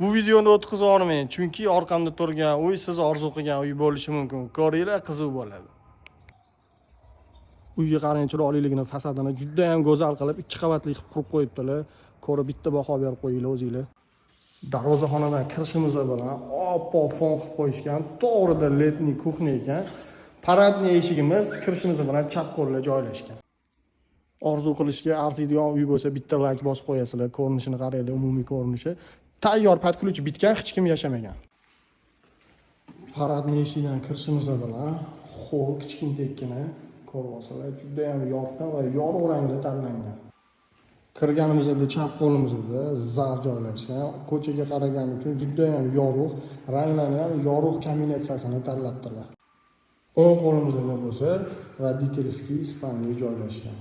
Bu videoni o'tkazib olmayman, chunki orqamda turgan uy siz orzu qilgan uy bo'lishi mumkin. Ko'ringlar, qiziq bo'ladi. Uyga qarang, chiroyliligini, fasadini juda ham go'zal qilib, 2 qavatli qilib qurib qo'yibdilar. Ko'rib bitta baho berib qo'yinglar o'zinglar. Darvozaxonadan kirishimiz bilan oppoq fon qilib qo'yishgan. To'g'rida letniy kuxnya ekan. Paradniy eshigimiz kirishimiz bilan chap qo'lga joylashgan. Orzu qilishga arziydigan uy bo'lsa bitta like bosib qo'yasizlar. Ko'rinishini qaranglar, umumiy ko'rinishi. Tayyor patkulchi bitgan, hech kim yashamagan. Paradniy eshikdan kirishimiz bilan xo'l kichkintakkina ko'ryapsizlar, juda ham yorqin va yorug' rangda tanlangan. Kirganimizda chap qo'limizda zal joylashgan. Ko'chaga qaragani uchun juda ham yorug', ranglarni ham yorug' kombinatsiyasini tanlabdilar. O'ng qo'limizda bo'lsa водительский spalniy joylashgan.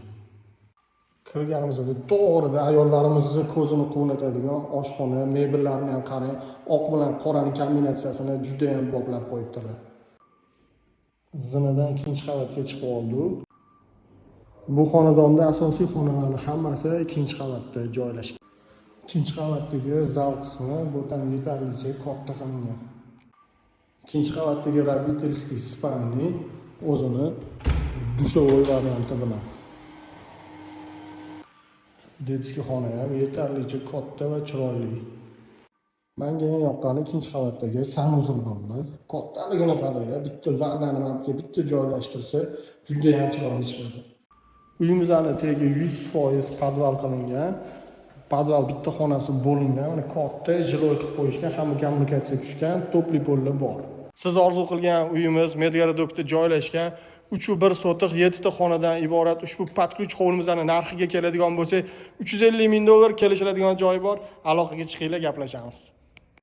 Kirganimizda to'g'rida ayollarimizni ko'zini quvnatadigan oshxona, mebellarni ham qarang, oq bilan qoraning kombinatsiyasini juda ham boplab qo'yibdilar. Zinadan ikkinchi qavatga chiqib oldik. Bu xonadonda asosiy xonalarning hammasi ikkinchi qavatda joylashgan. Ikkinchi qavatdagi zal qismi bu ham yetarlicha katta qilingan. Ikkinchi qavatdagi родительский spalniy o'zini dushovoy varianti bilan. Detskiy xona ham yetarlicha katta va chiroyli. Menga eng yoqqani ikkinchi qavatdagi sanuzul bo'ldi. Kattaligini qaranglar, bitta vannani mabga bitta joylashtirsa juda ham chiroyli chiqadi. Uyimizning tagi 100% podval qilingan. Podval bitta xonasi bo'lingan, mana katta jiloy qilib qo'yishgan, hamma kommunikatsiya tushgan, topli pollar bor. Siz orzu qilgan uyimiz Medgarodokda joylashgan 3,1 sotiq 7 ta xonadan iborat ushbu patkulch hovlimizning narxiga keladigan bo'lsa, $350 ming kelishiladigan joyi bor. Aloqaga chiqinglar, gaplashamiz.